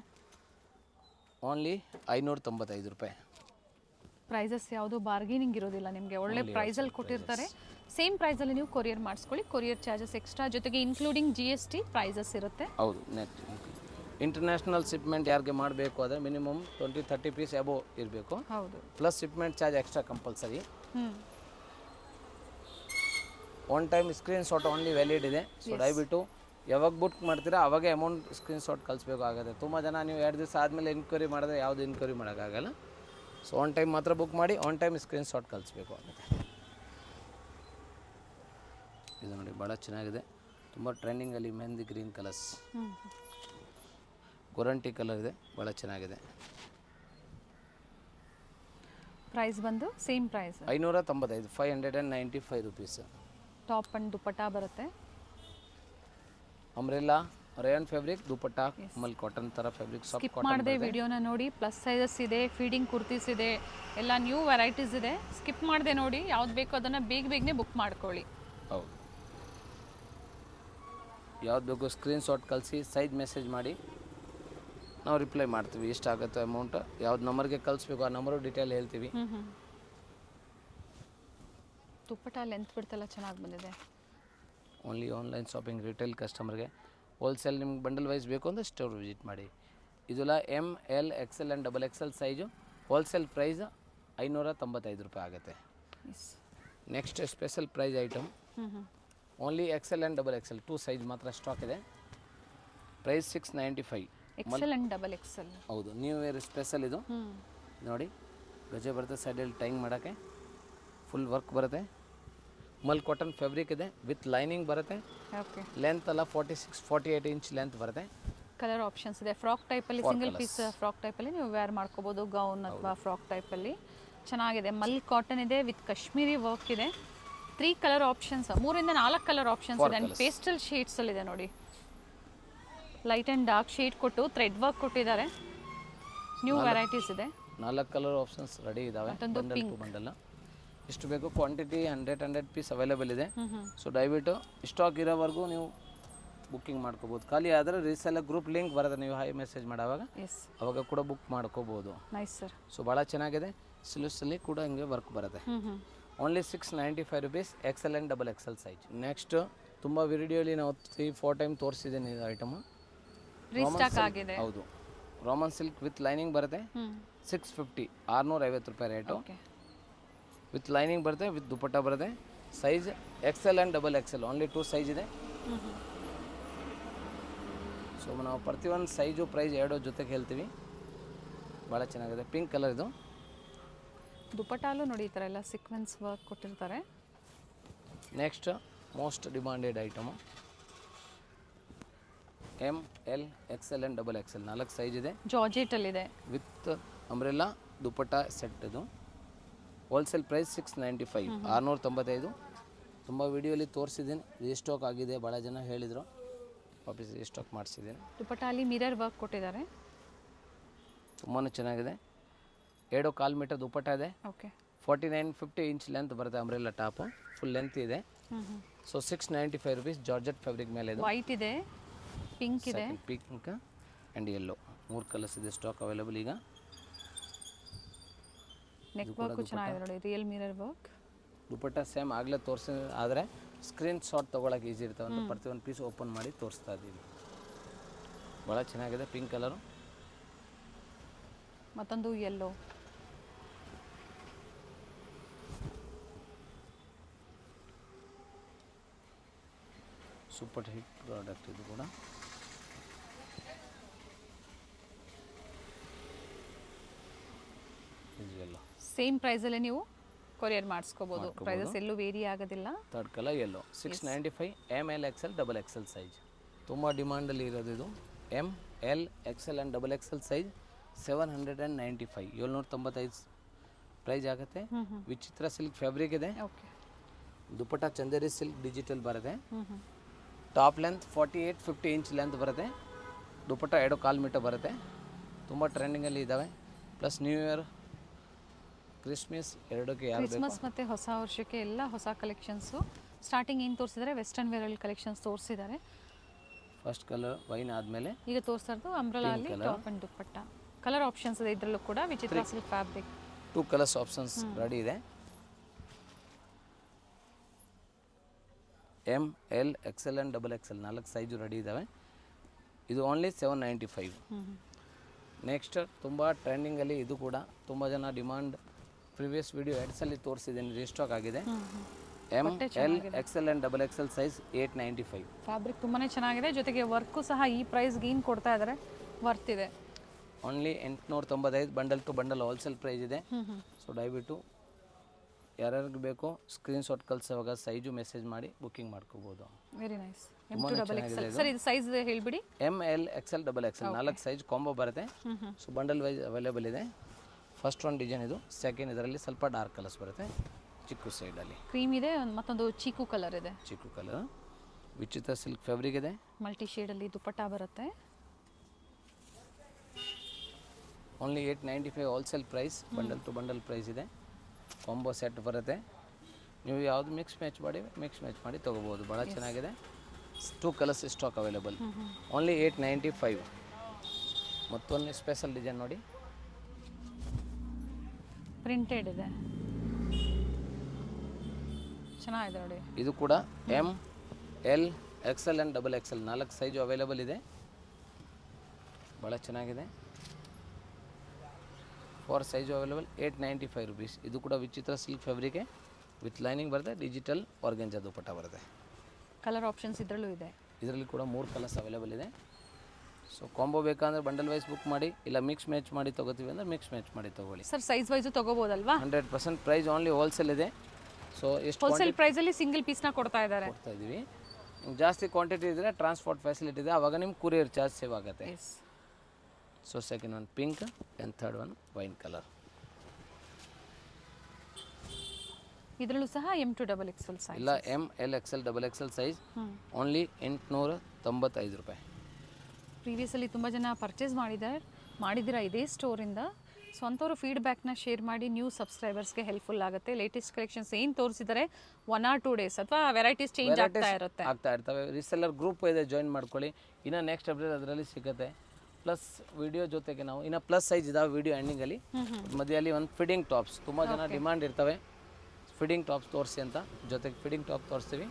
ಓನ್ಲಿ 595 ರೂಪಾಯಿ. ಪ್ರೈಸಸ್ ಯಾವುದು ಬಾರ್ಗೇನಿಂಗ್ ಇರೋದಿಲ್ಲ ನಿಮಗೆ, ಒಳ್ಳೆ ಪ್ರೈಸಲ್ಲಿ ಕೊಟ್ಟಿರ್ತಾರೆ. ಸೇಮ್ ಪ್ರೈಸಲ್ಲಿ ನೀವು ಕೊರಿಯರ್ ಮಾಡಿಸ್ಕೊಳ್ಳಿ. ಕೊರಿಯರ್ ಚಾರ್ಜಸ್ ಎಕ್ಸ್ಟ್ರಾ, ಜೊತೆಗೆ ಇನ್ಕ್ಲೂಡಿಂಗ್ GST ಪ್ರೈಸಸ್ ಇರುತ್ತೆ. ಹೌದು. ನೆಕ್ಸ್ಟ್ ಇಂಟರ್ನ್ಯಾಷನಲ್ ಶಿಪ್ಮೆಂಟ್ ಯಾರಿಗೆ ಮಾಡಬೇಕು ಅಂದರೆ ಮಿನಿಮಮ್ 20-30 ಪೀಸ್ ಅಬೋವ್ ಇರಬೇಕು. ಹೌದು. Plus shipment charge extra compulsory. ಹ್ಞೂ. One time screenshot only valid ಇದೆ. ಸೊ ದಯವಿಟ್ಟು ಯಾವಾಗ ಬುಕ್ ಮಾಡ್ತೀರಾ ಅವಾಗೇ ಅಮೌಂಟ್ ಸ್ಕ್ರೀನ್ಶಾಟ್ ಕಳಿಸ್ಬೇಕಾಗುತ್ತೆ. ತುಂಬ ಜನ ನೀವು 2 ದಿವಸ ಆದಮೇಲೆ ಎನ್ಕ್ವೈರಿ ಮಾಡಿದ್ರೆ ಯಾವುದು ಎನ್ಕ್ವೈರಿ ಮಾಡೋಕ್ಕಾಗಲ್ಲ. ಸೊ ಆನ್ ಟೈಮ್ ಮಾತ್ರ ಬುಕ್ ಮಾಡಿ, ಆನ್ ಟೈಮ್ ಸ್ಕ್ರೀನ್ಶಾಟ್ ಕಳಿಸ್ಬೇಕು ಆಗುತ್ತೆ. ಇದು ನೋಡಿ ಭಾಳ ಚೆನ್ನಾಗಿದೆ, ತುಂಬ ಟ್ರೆಂಡಿಂಗಲ್ಲಿ ಮೆಹಂದಿ ಗ್ರೀನ್ ಕಲರ್ಸ್, ಗೊರಂಟಿ ಕಲರ್ ಇದೆ, ಭಾಳ ಚೆನ್ನಾಗಿದೆ. ಪ್ರೈಸ್ ಬಂದು same price 595, 595 rupees. Top and dupatta ಬರುತ್ತೆ. ಅಂಬ್ರೆಲ್ಲಾ ರೇಯನ್ ಫ್ಯಾಬ್ರಿಕ್, ದುಪಟ್ಟಾ ಮಲ್ ಕಾಟನ್ ಥರ ಫ್ಯಾಬ್ರಿಕ್, ಸಾಫ್ಟ್ ಸ್ಕಿಪ್ ಕಾಟನ್. ಮಾಡದೆ ವಿಡಿಯೋನ ನೋಡಿ. ಪ್ಲಸ್ ಸೈಜಸ್ ಇದೆ, ಫೀಡಿಂಗ್ ಕುರ್ತೀಸ್ ಇದೆ, ಎಲ್ಲ ನ್ಯೂ ವೆರೈಟೀಸ್ ಇದೆ. ಸ್ಕಿಪ್ ಮಾಡದೆ ನೋಡಿ, ಯಾವ್ದು ಬೇಕೋ ಅದನ್ನು ಬೇಗನೆ ಬುಕ್ ಮಾಡ್ಕೊಳ್ಳಿ. ಹೌದು, ಯಾವ್ದು ಬೇಕು ಸ್ಕ್ರೀನ್ಶಾಟ್ ಕಳಿಸಿ, ಸೈಜ್ ಮೆಸೇಜ್ ಮಾಡಿ, ನಾವು ರಿಪ್ಲೈ ಮಾಡ್ತೀವಿ. ಎಷ್ಟಾಗುತ್ತೆ ಅಮೌಂಟ್, ಯಾವ್ದು ನಂಬರ್ಗೆ ಕಳಿಸ್ಬೇಕು ಆ ನಂಬರು ಡೀಟೇಲ್ ಹೇಳ್ತೀವಿ. ದುಪ್ಪಟ್ಟ ಲೆಂತ್ ಬಿಡ್ತೆಲ್ಲ ಚೆನ್ನಾಗಿ ಬಂದಿದೆ. ಓನ್ಲಿ ಆನ್ಲೈನ್ ಶಾಪಿಂಗ್, ರಿಟೇಲ್ ಕಸ್ಟಮರ್ಗೆ. ಹೋಲ್ಸೇಲ್ ನಿಮ್ಗೆ ಬಂಡಲ್ ವೈಸ್ ಬೇಕು ಅಂದರೆ ಸ್ಟೋರ್ ವಿಸಿಟ್ ಮಾಡಿ. ಇದೆಲ್ಲ ML XL and XXL size. Wholesale price 595 ರೂಪಾಯಿ ಆಗುತ್ತೆ. Next special price item, only XL and XXL 2 size ಮಾತ್ರ ಸ್ಟಾಕ್ ಇದೆ. ಪ್ರೈಸ್ 695. XL and XXL. ಹೌದು, ನ್ಯೂ ಇಯರ್ ಸ್ಪೆಷಲ್ ಇದು. ನೋಡಿ ಗಜೆ ಬರುತ್ತೆ, ಸೈಡಲ್ಲಿ ಟೈಂಗ್ ಮಾಡೋಕ್ಕೆ ಫುಲ್ ವರ್ಕ್ ಬರುತ್ತೆ. ಮಲ್ ಕಾಟನ್ ಫ್ಯಾಬ್ರಿಕ್ ಇದೆ, ವಿತ್ ಲೈನಿಂಗ್ ಬರುತ್ತೆ. ಓಕೆ. ಲೆಂತ್ ಎಲ್ಲ 46-48 ಇಂಚ್ ಲೆಂತ್ ಬರುತ್ತೆ. ಕಲರ್ ಆಪ್ಷನ್ಸ್ ಇದೆ. ಫ್ರಾಕ್ ಟೈಪಲ್ಲಿ, ಸಿಂಗಲ್ ಪೀಸ್ ಫ್ರಾಕ್ ಟೈಪಲ್ಲಿ ನೀವು ವೇರ್ ಮಾಡ್ಕೋಬೋದು, ಗೌನ್ ಅಥವಾ ಫ್ರಾಕ್ ಟೈಪಲ್ಲಿ. ಚೆನ್ನಾಗಿದೆ. ಮಲ್ ಕಾಟನ್ ಇದೆ, ವಿತ್ ಕಾಶ್ಮೀರಿ ವರ್ಕ್ ಇದೆ. 3 ಕಲರ್ ಆಪ್ಷನ್ಸ್, 3 ಇಂದ 4 ಕಲರ್ ಆಪ್ಷನ್ಸ್ ಇದೆ. ಆ್ಯಂಡ್ ಪೇಸ್ಟಲ್ ಶೇಡ್ಸಲ್ಲಿ ಇದೆ ನೋಡಿ. ಲೈಟ್ ಆ್ಯಂಡ್ ಡಾರ್ಕ್ ಶೇಡ್ ಕೊಟ್ಟು ಥ್ರೆಡ್ ವರ್ಕ್ ಕೊಟ್ಟಿದ್ದಾರೆ. ನ್ಯೂ ವೆರೈಟೀಸ್ ಇದೆ. 4 ಕಲರ್ ಆಪ್ಷನ್ಸ್ ರೆಡಿ ಇದ್ದಾವೆ. ಬಂಡಲ್ ಟು ಬಂಡಲ್ ಎಷ್ಟು ಬೇಕು ಕ್ವಾಂಟಿಟಿ 100 ಪೀಸ್ ಅವೈಲೇಬಲ್ ಇದೆ. ಸೊ ದಯವಿಟ್ಟು ಸ್ಟಾಕ್ ಇರೋವರೆಗೂ ನೀವು ಬುಕ್ಕಿಂಗ್ ಮಾಡ್ಕೋಬೋದು. ಖಾಲಿ ಆದರೆ ರೀಸೆಲ್ಲ ಗ್ರೂಪ್ ಲಿಂಕ್ ಬರುತ್ತೆ, ನೀವು ಹೈ ಮೆಸೇಜ್ ಮಾಡೋವಾಗ ಅವಾಗ ಕೂಡ ಬುಕ್ ಮಾಡ್ಕೋಬೋದು. Nice sir. ಸೊ ಭಾಳ ಚೆನ್ನಾಗಿದೆ. ಸ್ಲೀವ್ಸಲ್ಲಿ ಕೂಡ ಹಿಂಗೆ ವರ್ಕ್ ಬರುತ್ತೆ. Only 695 rupees, XL and XXL size. Next ತುಂಬ ವಿಡಿಯೋಲಿ ನಾವು 3-4 ಟೈಮ್ ತೋರಿಸಿದ್ದೀನಿ ಇದು ಐಟಮು. ರೀಸ್ಟಾಕ್ ಆಗಿದೆ. ಹೌದು, ರೋಮನ್ ಸಿಲ್ಕ್ ವಿತ್ ಲೈನಿಂಗ್ ಬರುತ್ತೆ. 650, 650 ರೂಪಾಯಿ ರೇಟು. ವಿತ್ ಲೈನಿಂಗ್ ಬರುತ್ತೆ, ವಿತ್ ದುಪಟ್ಟ ಬರುತ್ತೆ. Size XL and XXL, only 2 size ಇದೆ. ಸೊ ನಾವು ಪ್ರತಿಯೊಂದು ಸೈಜು ಪ್ರೈಸ್ 2 ಜೊತೆಗೆ ಹೇಳ್ತೀವಿ. ಭಾಳ ಚೆನ್ನಾಗಿದೆ. ಪಿಂಕ್ ಕಲರ್ ಇದು. ದುಪಟ್ಟಾಲು ನೋಡಿ ಈ ಥರ ಎಲ್ಲ ಸೀಕ್ವೆನ್ಸ್ ವರ್ಕ್ ಕೊಟ್ಟಿರ್ತಾರೆ. Next most demanded item ML XL and XXL 4 size ಇದೆ. ಜಾರ್ಜೆಟಲ್ಲಿದೆ, ವಿತ್ ಅಂಬ್ರೆಲ್ಲಾ ದುಪಟ್ಟ ಸೆಟ್ ಇದು. Wholesale price 695, 695. ತುಂಬ ವಿಡಿಯೋಲಿ ತೋರಿಸಿದ್ದೀನಿ, ರೀಸ್ಟಾಕ್ ಆಗಿದೆ. ಭಾಳ ಜನ ಹೇಳಿದರು, ವಾಪಸ್ ರೀಸ್ಟಾಕ್ ಮಾಡಿಸಿದ್ದೀನಿ. ದುಪಟ್ಟಾಲಿ ಮಿರರ್ ವರ್ಕ್ ಕೊಟ್ಟಿದ್ದಾರೆ, ತುಂಬಾ ಚೆನ್ನಾಗಿದೆ. 2.25 ಮೀಟರ್ ದುಪಟ್ಟ ಇದೆ. ಓಕೆ. 49-50 ಇಂಚ್ ಲೆಂತ್ ಬರುತ್ತೆ. ಅಂಬ್ರೆಲ್ಲಾ ಟಾಪು ಫುಲ್ ಲೆಂತ್ ಇದೆ. So 695 rupees. ಜಾರ್ಜೆಟ್ ಫ್ಯಾಬ್ರಿಕ್ ಮೇಲೆ ಇದು. ವೈಟ್ ಇದೆ, ಪಿಂಕ್ ಇದೆ, ಪಿಂಕ್ ಆ್ಯಂಡ್ ಯೆಲ್ಲೋ 3 ಕಲರ್ಸ್ ಇದೆ ಸ್ಟಾಕ್ ಅವೈಲೇಬಲ್ ಈಗ. ನೆಕ್ ವರ್ಕ್ ಚೆನ್ನಾಗಿದೆ ನೋಡಿ, real mirror work. Dupatta same ಆಗಲೇ ತೋರಿಸಿ, ಆದರೆ ಸ್ಕ್ರೀನ್ ಶಾಟ್ ತೊಗೊಳಕ್ಕೆ ಈಸಿ ಇರ್ತವೆ ಅಂತ ಪ್ರತಿಯೊಂದು ಪೀಸ್ ಓಪನ್ ಮಾಡಿ ತೋರಿಸ್ತಾ ಇದ್ದೀವಿ. ಭಾಳ ಚೆನ್ನಾಗಿದೆ. ಪಿಂಕ್ ಕಲರು, ಮತ್ತೊಂದು ಯೆಲ್ಲೋ. ಸೂಪರ್ ಹಿಟ್ ಪ್ರಾಡಕ್ಟ್ ಇದು ಕೂಡ. ಇದೆಲ್ಲ ಸೇಮ್ ಪ್ರೈಸಲ್ಲೇ ನೀವು ಕೊರಿಯರ್ ಮಾಡಿಸ್ಕೋಬೋದು. ಪ್ರೈಸಸ್ ಎಲ್ಲೂ ವೇರಿ ಆಗೋದಿಲ್ಲ. Third colour yellow 695, ML XL XXL size. ತುಂಬ ಡಿಮಾಂಡಲ್ಲಿ ಇರೋದು ಇದು. ML XL and XXL size 795, 795 price ಆಗುತ್ತೆ. ವಿಚಿತ್ರ ಸಿಲ್ಕ್ ಫ್ಯಾಬ್ರಿಕ್ ಇದೆ. Okay. Dupatta Chanderi silk digital ಬರುತ್ತೆ. ಟಾಪ್ ಲೆಂತ್ 48-50 ಇಂಚ್ ಲೆಂತ್ ಬರುತ್ತೆ. ದುಪಟ್ಟ 2.25 ಮೀಟರ್ ಬರುತ್ತೆ. ತುಂಬ ಟ್ರೆಂಡಿಂಗಲ್ಲಿ ಇದ್ದಾವೆ. ಪ್ಲಸ್ ನ್ಯೂ ಇಯರ್, ಕ್ರಿಸ್ಮಸ್ ಎರಡಕ್ಕೆ ಯಾರು ಬೇಕು. ಕ್ರಿಸ್ಮಸ್ ಮತ್ತು ಹೊಸ ವರ್ಷಕ್ಕೆ ಎಲ್ಲ ಹೊಸ ಕಲೆಕ್ಷನ್ಸು. ಸ್ಟಾರ್ಟಿಂಗ್ ಏನು ತೋರಿಸಿದ್ದಾರೆ, ವೆಸ್ಟರ್ನ್ ವೇರಲ್ಲಿ ಕಲೆಕ್ಷನ್ಸ್ ತೋರಿಸಿದ್ದಾರೆ. ಫಸ್ಟ್ ಕಲರ್ ವೈನ್ ಆದಮೇಲೆ ಈಗ ತೋರಿಸ್ತಾ ಇರೋದು ಅಂಬ್ರೆಲಾ ಅಲ್ಲಿ top and dupatta. Colour options ಇದೆ ಇದರಲ್ಲೂ ಕೂಡ. ವಿಚಿತ್ರ silk fabric. 2 colours options ready ಇದೆ. M L XL and double XL 4 size ready ಇದ್ದಾವೆ. ಇದು ಓನ್ಲಿ 795. ನೆಕ್ಸ್ಟ್ ತುಂಬ ಟ್ರೆಂಡಿಂಗಲ್ಲಿ ಇದು ಕೂಡ ತುಂಬ ಜನ ಡಿಮಾಂಡ್, ಪ್ರಿವಿಯಸ್ ವಿಡಿಯೋ ಎಡ್ಸಲ್ಲಿ ತೋರಿಸಿದ್ದೀನಿ, ರೀಸ್ಟಾಕ್ ಆಗಿದೆ. M L XL and double XL size 895. Fabric ತುಂಬಾ ಚೆನ್ನಾಗಿದೆ, ಜೊತೆಗೆ ವರ್ಕು ಸಹ ಈ ಪ್ರೈಸ್ಗೆ ಏನು ಕೊಡ್ತಾ ಇದ್ದಾರೆ, ವರ್ತ್ ಇದೆ. Only 895. Bundle to bundle wholesale price ಇದೆ. ಸೊ ದಯವಿಟ್ಟು ಯಾರ್ಯಾರಿಗೆ ಬೇಕೋ ಸ್ಕ್ರೀನ್ಶಾಟ್ ಕಳಿಸುವಾಗ ಸೈಜು ಮೆಸೇಜ್ ಮಾಡಿ ಬುಕ್ಕಿಂಗ್ ಮಾಡ್ಕೋಬೋದು. Very nice. ಸರ್ ಇದು ಸೈಜ್ ಹೇಳಿಬಿಡಿ. M L XL double XL 4 size combo ಬರುತ್ತೆ. ಸೊ ಬಂಡಲ್ ವೈಸ್ ಅವೈಲೇಬಲ್ ಇದೆ. ಫಸ್ಟ್ ಒಂದು ಡಿಸೈನ್ ಇದು, ಸೆಕೆಂಡ್ ಇದರಲ್ಲಿ ಸ್ವಲ್ಪ ಡಾರ್ಕ್ ಕಲರ್ಸ್ ಬರುತ್ತೆ, ಚಿಕ್ಕು ಸೈಡಲ್ಲಿ ಕ್ರೀಮ್ ಇದೆ, ಮತ್ತೊಂದು ಚೀಕು ಕಲರ್ ಇದೆ. ಚಿಕ್ಕು ಕಲರ್ ವಿಚಿತ್ರ ಸಿಲ್ಕ್ ಫ್ಯಾಬ್ರಿಕ್ ಇದೆ, ಮಲ್ಟಿ ಶೇಡಲ್ಲಿ ದುಪಟ್ಟ ಬರುತ್ತೆ. Only 895 wholesale price. Bundle to bundle price ಇದೆ, ಕಾಂಬೋ ಸೆಟ್ ಬರುತ್ತೆ. ನೀವು ಯಾವುದು ಮಿಕ್ಸ್ ಮ್ಯಾಚ್ ಮಾಡಿ ತೊಗೋಬೋದು. ಭಾಳ ಚೆನ್ನಾಗಿದೆ. 2 ಕಲರ್ಸ್ ಸ್ಟಾಕ್ ಅವೈಲೇಬಲ್. ಓನ್ಲಿ 895. ಮತ್ತೊಂದು ಸ್ಪೆಷಲ್ ಡಿಸೈನ್ ನೋಡಿ, ಪ್ರಿಂಟೆಡ್ ಇದೆ, ಚೆನ್ನಾಗಿದೆ ನೋಡಿ. ಇದು ಕೂಡ M L XL and double XL 4 size available ಇದೆ. ಭಾಳ ಚೆನ್ನಾಗಿದೆ. 4 ಸೈಜು ಅವೈಲೇಬಲ್. 895 ರುಪೀಸ್. ಇದು ಕೂಡ ವಿಚಿತ್ರ ಸಿಲ್ಕ್ ಫ್ಯಾಬ್ರಿಕೆ ವಿತ್ ಲೈನಿಂಗ್ ಬರುತ್ತೆ, ಡಿಜಿಟಲ್ ಆರ್ಗೆಂಜಾ ದುಪಟ್ಟ ಬರುತ್ತೆ. ಕಲರ್ ಆಪ್ಷನ್ಸ್ ಇದರಲ್ಲೂ ಇದೆ. ಇದರಲ್ಲಿ ಕೂಡ 3 ಕಲರ್ಸ್ ಅವೈಲೇಬಲ್ ಇದೆ. ಸೊ ಕಾಂಬೋ ಬೇಕಂದ್ರೆ ಬಂಡಲ್ ವೈಸ್ ಬುಕ್ ಮಾಡಿ, ಇಲ್ಲ ಮಿಕ್ಸ್ ಮ್ಯಾಚ್ ಮಾಡಿ ತೊಗೋತೀವಿ ಅಂದರೆ ಮಿಕ್ಸ್ ಮ್ಯಾಚ್ ಮಾಡಿ ತೊಗೊಳ್ಳಿ. ಸರ್ ಸೈಜ್ ವೈಸು ತೊಗೋಬೋದಲ್ವಾ? 100% ಪ್ರೈಸ್ ಓನ್ಲಿ ಹೋಲ್ಸೇಲ್ ಇದೆ. ಸೊ ಎಷ್ಟು ಹೋಲ್ಸೇಲ್ ಪ್ರೈಸಲ್ಲಿ ಸಿಂಗಲ್ ಪೀಸ್ನ ಕೊಡ್ತಾ ಇದ್ದಾರೆ. ಕೊಡ್ತಾ ಇದ್ದೀವಿ. ಜಾಸ್ತಿ ಕ್ವಾಂಟಿಟಿ ಇದ್ದರೆ ಟ್ರಾನ್ಸ್ಪೋರ್ಟ್ ಫೆಸಿಲಿಟಿ ಇದೆ, ಆವಾಗ ನಿಮ್ಮ ಕುರಿಯರ್ ಚಾರ್ಜ್ ಸೇವ್ ಆಗುತ್ತೆ. So second one pink and third one wine colour. ಇದರಲ್ಲೂ ಸಹ M2XXL ಸೈಜ್ ಇಲ್ಲ, M L XL double XL size only 895 ರೂಪಾಯಿ. ಪ್ರೀವಿಯಸಲ್ಲಿ ತುಂಬ ಜನ ಪರ್ಚೇಸ್ ಮಾಡಿದ್ದೀರಾ ಇದೇ ಸ್ಟೋರಿಂದ. ಸೊ ಅಂಥವ್ರು ಫೀಡ್ಬ್ಯಾಕ್ನ ಶೇರ್ ಮಾಡಿ ನ್ಯೂ ಸಬ್ಸ್ಕ್ರೈಬರ್ಸ್ಗೆ ಹೆಲ್ಪ್ಫುಲ್ ಆಗುತ್ತೆ. ಲೇಟೆಸ್ಟ್ ಕಲೆಕ್ಷನ್ಸ್ ಏನು ತೋರಿಸಿದರೆ 1 or 2 ಡೇಸ್ ಅಥವಾ ವೆರೈಟೀಸ್ ಚೇಂಜ್ ಆಗ್ತಾ ಇರ್ತವೆ. ರೀಸೆಲ್ಲರ್ ಗ್ರೂಪ್ ಇದೆ, ಜಾಯಿನ್ ಮಾಡ್ಕೊಳ್ಳಿ. ಇನ್ನು ನೆಕ್ಸ್ಟ್ ಅಪ್ಡೇಟ್ ಅದರಲ್ಲಿ ಸಿಗುತ್ತೆ. ಪ್ಲಸ್ ವಿಡಿಯೋ ಜೊತೆಗೆ ನಾವು ಇನ್ನು ಪ್ಲಸ್ ಸೈಜ್ ಇದಾವೆ ವಿಡಿಯೋ ಎಂಡಿಂಗಲ್ಲಿ. ಮಧ್ಯದಲ್ಲಿ ಒಂದು ಫಿಟ್ಟಿಂಗ್ ಟಾಪ್ಸ್ ತುಂಬ ಜನ ಡಿಮಾಂಡ್ ಇರ್ತವೆ, ಫಿಟ್ಟಿಂಗ್ ಟಾಪ್ಸ್ ತೋರಿಸಿ ಅಂತ. ಜೊತೆಗೆ ಫಿಟ್ಟಿಂಗ್ ಟಾಪ್ ತೋರಿಸ್ತೀವಿ.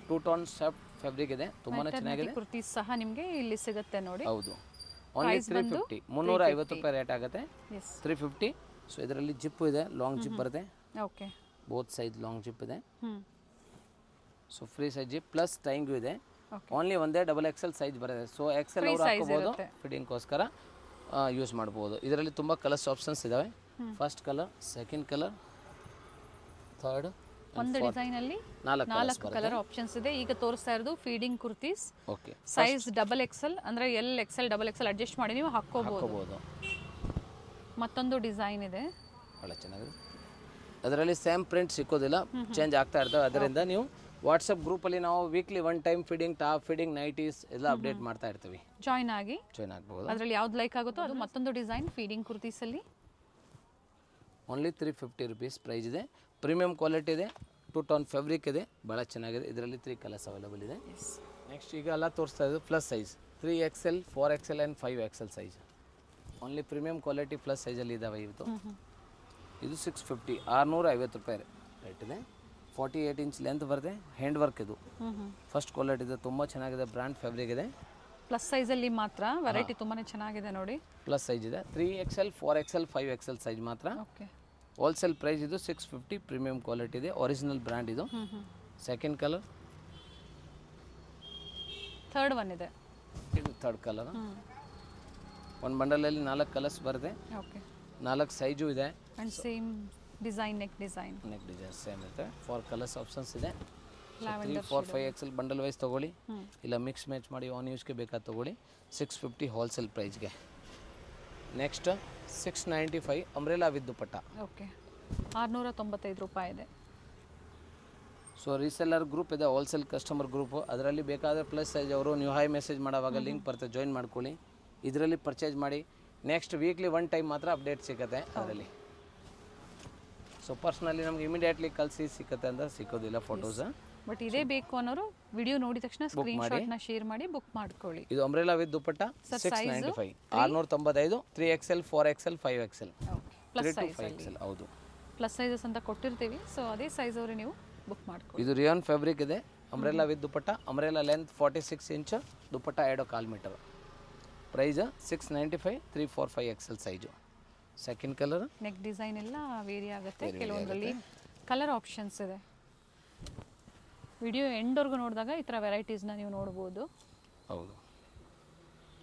2 ಟೋನ್ ಸಾಫ್ಟ್ ಫ್ಯಾಬ್ರಿಕ್ ಇದೆ, ತುಂಬಾ ಚೆನ್ನಾಗಿದೆ. ಕುರ್ತೀಸ್ ಸಹ ನಿಮಗೆ ಇಲ್ಲಿ ಸಿಗುತ್ತೆ ನೋಡಿ. ಹೌದು, ಓನ್ಲಿ 350. 350 ರೂಪಾಯಿ ರೇಟ್ ಆಗುತ್ತೆ. 350. ಸೊ ಇದರಲ್ಲಿ ಜಿಪ್ ಇದೆ, ಲಾಂಗ್ ಜಿಪ್ ಬರುತ್ತೆ. Okay, both size long zip ಇದೆ. So free size zip plus ಟೈಂಗು ಇದೆ. ಓನ್ಲಿ ಒಂದೇ ಡಬಲ್ ಎಕ್ಸೆಲ್ ಸೈಜ್ ಬರುತ್ತೆ. ಸೊ ಎಕ್ಸೆಲ್ ಅವರು ಹಾಕೋಬೋದು, ಫಿಟ್ಟಿಂಗ್ಗೋಸ್ಕರ ಯೂಸ್ ಮಾಡ್ಬೋದು. ಇದರಲ್ಲಿ ತುಂಬ ಕಲರ್ಸ್ ಆಪ್ಷನ್ಸ್ ಇದ್ದಾವೆ. First colour, second colour, third. ಒಂದು ಡಿಸೈನಲ್ಲಿ 4 ಕಲರ್ ಆಪ್ಷನ್ಸ್ ಇದೆ. ಈಗ ತೋರಿಸ್ತಾ ಇರೋದು feeding kurtis. Okay, size double XL ಅಂದರೆ XL ಡಬಲ್ ಎಕ್ಸೆಲ್ ಅಡ್ಜಸ್ಟ್ ಮಾಡಿ ನೀವು ಹಾಕೋಬಹುದು. ಮತ್ತೊಂದು ಡಿಸೈನ್ ಇದೆ, ಭಾಳ ಚೆನ್ನಾಗಿದೆ. ಅದರಲ್ಲಿ ಸೇಮ್ ಪ್ರಿಂಟ್ ಸಿಕ್ಕೋದಿಲ್ಲ, ಚೇಂಜ್ ಆಗ್ತಾ ಇರ್ತವೆ. ಅದರಿಂದ ನೀವು ವಾಟ್ಸಪ್ ಗ್ರೂಪಲ್ಲಿ ನಾವು weekly 1 time feeding top, feeding nighties ಎಲ್ಲ ಅಪ್ಡೇಟ್ ಮಾಡ್ತಾ ಇರ್ತೀವಿ. ಜಾಯ್ನ್ ಆಗ್ಬೋದು. ಅದರಲ್ಲಿ ಯಾವ್ದು ಲೈಕ್ ಆಗುತ್ತೋ ಅದು. ಮತ್ತೊಂದು ಡಿಸೈನ್ ಫೀಡಿಂಗ್ ಕುರ್ತೀಸಲ್ಲಿ ಓನ್ಲಿ 350 ರುಪೀಸ್ ಪ್ರೈಸ್ ಇದೆ. ಪ್ರೀಮಿಯಂ ಕ್ವಾಲಿಟಿ ಇದೆ, 2 ಟೋನ್ ಫ್ಯಾಬ್ರಿಕ್ ಇದೆ, ಭಾಳ ಚೆನ್ನಾಗಿದೆ. ಇದರಲ್ಲಿ 3 ಕಲರ್ಸ್ ಅವೈಲೇಬಲ್ ಇದೆ. ನೆಕ್ಸ್ಟ್ ಈಗ ಎಲ್ಲ ತೋರಿಸ್ತಾ ಇದ್ದು plus size 3XL, 4XL and 5XL size. Only premium quality plus ಸೈಜಲ್ಲಿ ಇದ್ದಾವೆ ಇವತ್ತು. ಇದು 650, 650 ರೂಪಾಯಿ ರೇಟ್ ಇದೆ. 48 ಇಂಚ್ ಲೆಂತ್ ಬರುತ್ತೆ, ಹ್ಯಾಂಡ್ ವರ್ಕ್ ಇದು. ಫಸ್ಟ್ ಕ್ವಾಲಿಟಿ ಇದೆ, ತುಂಬ ಚೆನ್ನಾಗಿದೆ, ಬ್ರ್ಯಾಂಡ್ ಫ್ಯಾಬ್ರಿಕ್ ಇದೆ. ಪ್ಲಸ್ ಸೈಜಲ್ಲಿ ಮಾತ್ರ ವೆರೈಟಿ ತುಂಬಾ ಚೆನ್ನಾಗಿದೆ ನೋಡಿ. ಪ್ಲಸ್ ಸೈಜ್ ಇದೆ. 3XL, 4XL, 5XL ಸೈಜ್ ಮಾತ್ರ. ಓಕೆ, ಹೋಲ್ಸೇಲ್ ಪ್ರೈಸ್ ಇದು 650. ಪ್ರೀಮಿಯಂ ಕ್ವಾಲಿಟಿ ಇದೆ, ಒರಿಜಿನಲ್ ಬ್ರ್ಯಾಂಡ್ ಇದು. ಸೆಕೆಂಡ್ ಕಲರ್, ಥರ್ಡ್ ಒನ್ ಇದೆ. ಇದು ಥರ್ಡ್ ಕಲರ್. ಒಂದು ಬಂಡಲಲ್ಲಿ 4 ಕಲರ್ಸ್ ಬರುತ್ತೆ. ಓಕೆ, 4 ಸೈಜು ಇದೆ. And same design, neck design same ಇರುತ್ತೆ. 4 ಕಲರ್ಸ್ ಆಪ್ಷನ್ಸ್ ಇದೆ. 3, 4, 5XL ಬಂಡಲ್ ವೈಸ್ ತೊಗೊಳ್ಳಿ, ಇಲ್ಲ ಮಿಕ್ಸ್ ಮ್ಯಾಚ್ ಮಾಡಿ ಆನ್ ಯೂಸ್ಗೆ ಬೇಕಾದ ತೊಗೊಳ್ಳಿ. 650 ಹೋಲ್ಸೇಲ್ ಪ್ರೈಸ್ಗೆ. Next 695 umbrella with dupatta. Okay, 695 ರೂಪಾಯಿ ಇದೆ. ಸೊ ರೀಸೆಲ್ಲರ್ ಗ್ರೂಪ್ ಇದೆ, ಹೋಲ್ಸೇಲ್ ಕಸ್ಟಮರ್ ಗ್ರೂಪು. ಅದರಲ್ಲಿ ಬೇಕಾದರೆ ಪ್ಲಸ್ ಸೈಜ್ ಅವರು ನೀವು ಹಾಯ್ ಮೆಸೇಜ್ ಮಾಡೋವಾಗ ಲಿಂಕ್ ಬರುತ್ತೆ, ಜಾಯಿನ್ ಮಾಡ್ಕೊಳ್ಳಿ. ಇದರಲ್ಲಿ ಪರ್ಚೇಸ್ ಮಾಡಿ. ನೆಕ್ಸ್ಟ್ ವೀಕ್ಲಿ 1 ಟೈಮ್ ಮಾತ್ರ ಅಪ್ಡೇಟ್ ಸಿಗುತ್ತೆ ಅದರಲ್ಲಿ. ಸೊ ಪರ್ಸ್ನಲಿ ನಮ್ಗೆ ಇಮಿಡಿಯೇಟ್ಲಿ ಕಳಿಸಿ ಸಿಗುತ್ತೆ ಅಂತ ಸಿಕ್ಕೋದಿಲ್ಲ ಫೋಟೋಸ್. ಬಟ್ ಇದೇ ಬೇಕು ಅನ್ನೋರು ವಿಡಿಯೋ ನೋಡಿದ ತಕ್ಷಣ ಸ್ಕ್ರೀನ್ಶಾಟ್ನ ಶೇರ್ ಮಾಡಿ ಬುಕ್ ಮಾಡ್ಕೊಳ್ಳಿ. ಇದು umbrella with dupatta 695, 695. 3XL, 4XL, 5XL, 5XL. ಹೌದು, ಪ್ಲಸ್ ಸೈಜಸ್ ಅಂತ ಕೊಟ್ಟಿರ್ತೀವಿ. ಸೊ ಅದೇ ಸೈಜ್ ಅವರು ನೀವು ಬುಕ್ ಮಾಡ್ಕೊಳ್ಳಿ. ಇದು ರಿಯಾನ್ ಫ್ಯಾಬ್ರಿಕ್ ಇದೆ, umbrella with dupatta, umbrella length 46 inch, dupatta 2.25 metre. Price 695, 345 XL size. Second colour neck design ಎಲ್ಲ ವೇರಿ ಆಗುತ್ತೆ, ಕೆಲವೊಂದರಲ್ಲಿ ಕಲರ್ ಆಪ್ಷನ್ಸ್ ಇದೆ. ವಿಡಿಯೋ ಎಂಡ್ವರೆಗೂ ನೋಡಿದಾಗ ಈ ಥರ ವೆರೈಟೀಸ್ನ ನೀವು ನೋಡ್ಬೋದು. ಹೌದು,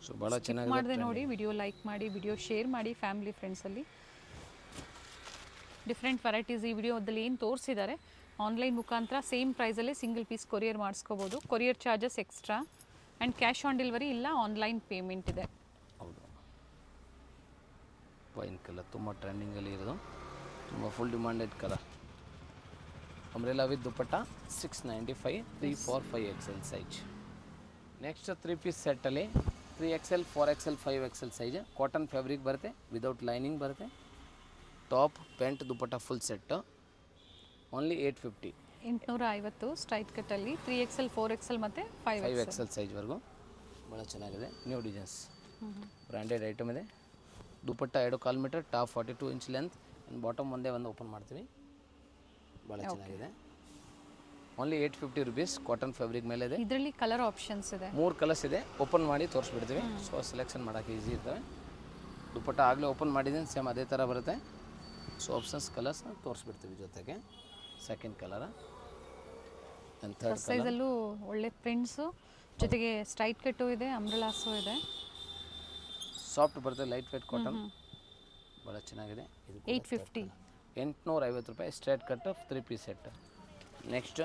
ಸೊ ಭಾಳ ಚೆನ್ನಾಗಿ ಮಾಡಿದೆ ನೋಡಿ. ವಿಡಿಯೋ ಲೈಕ್ ಮಾಡಿ, ವಿಡಿಯೋ ಶೇರ್ ಮಾಡಿ ಫ್ಯಾಮಿಲಿ ಫ್ರೆಂಡ್ಸಲ್ಲಿ. ಡಿಫ್ರೆಂಟ್ ವೆರೈಟೀಸ್ ಈ ವಿಡಿಯೋದಲ್ಲಿ ಏನು ತೋರಿಸಿದ್ದಾರೆ ಆನ್ಲೈನ್ ಮುಖಾಂತರ ಸೇಮ್ ಪ್ರೈಸಲ್ಲಿ ಸಿಂಗಲ್ ಪೀಸ್ ಕೊರಿಯರ್ ಮಾಡಿಸ್ಕೋಬೋದು. Courier charges extra and cash on delivery ಇಲ್ಲ, ಆನ್ಲೈನ್ ಪೇಮೆಂಟ್ ಇದೆ. ಹೌದು, ವೈನ್ ಕಲರ್ ತುಂಬ ಟ್ರೆಂಡಿಂಗಲ್ಲಿ ಇರೋದು, ತುಂಬ full demanded colour. Umbrella with dupatta 695, 345 XL size. Next 3 piece ಸೆಟ್ಟಲ್ಲಿ 3XL, 4XL, 5XL size. Cotton fabric ಬರುತ್ತೆ, ವಿದೌಟ್ ಲೈನಿಂಗ್ ಬರುತ್ತೆ. Top pant dupatta full set only 850. 850 straight ಕಟ್ಟಲ್ಲಿ 3XL, 4XL ಮತ್ತು 5XL ಸೈಜ್ವರೆಗೂ ಭಾಳ ಚೆನ್ನಾಗಿದೆ. ನ್ಯೂ ಡಿಸೈನ್ಸ್, ಬ್ರ್ಯಾಂಡೆಡ್ ಐಟಮ್ ಇದೆ. Dupatta 2.25 metre, top 42 inch length and bottom ಒಂದೇ ಒಂದು ಓಪನ್ ಮಾಡ್ತೀವಿ. ಭಾಳ ಚೆನ್ನಾಗಿದೆ. Only 850 rupees. ಕಾಟನ್ ಫ್ಯಾಬ್ರಿಕ್ ಮೇಲೆ ಇದೆ. ಇದರಲ್ಲಿ ಕಲರ್ ಆಪ್ಷನ್ಸ್ ಇದೆ, 3 ಕಲರ್ಸ್ ಇದೆ. ಓಪನ್ ಮಾಡಿ ತೋರಿಸ್ಬಿಡ್ತೀವಿ, ಸೊ ಸೆಲೆಕ್ಷನ್ ಮಾಡೋಕ್ಕೆ ಈಸಿ ಇರ್ತವೆ. ದುಪ್ಪಟ್ಟ ಆಗಲೇ ಓಪನ್ ಮಾಡಿದ್ದೀನಿ, ಸೇಮ್ ಅದೇ ಥರ ಬರುತ್ತೆ. ಸೊ ಆಪ್ಷನ್ಸ್ ಕಲರ್ಸ್ ತೋರಿಸ್ಬಿಡ್ತೀವಿ ಜೊತೆಗೆ. ಸೆಕೆಂಡ್ ಕಲರ್ ಆ್ಯಂಡ್ ಥರ್ಡ್ ಸೈಜಲ್ಲೂ ಒಳ್ಳೆ ಪ್ರಿಂಟ್ಸು, ಜೊತೆಗೆ ಸ್ಟ್ರೈಟ್ ಕಟ್ಟು ಇದೆ, ಅಂಬ್ರೆಲಾಸು ಇದೆ. ಸಾಫ್ಟ್ ಬರುತ್ತೆ, ಲೈಟ್ ವೇಟ್ ಕಾಟನ್, ಭಾಳ ಚೆನ್ನಾಗಿದೆ. ಇದು 850, 850 ರೂಪಾಯಿ straight cut 3 piece set. Next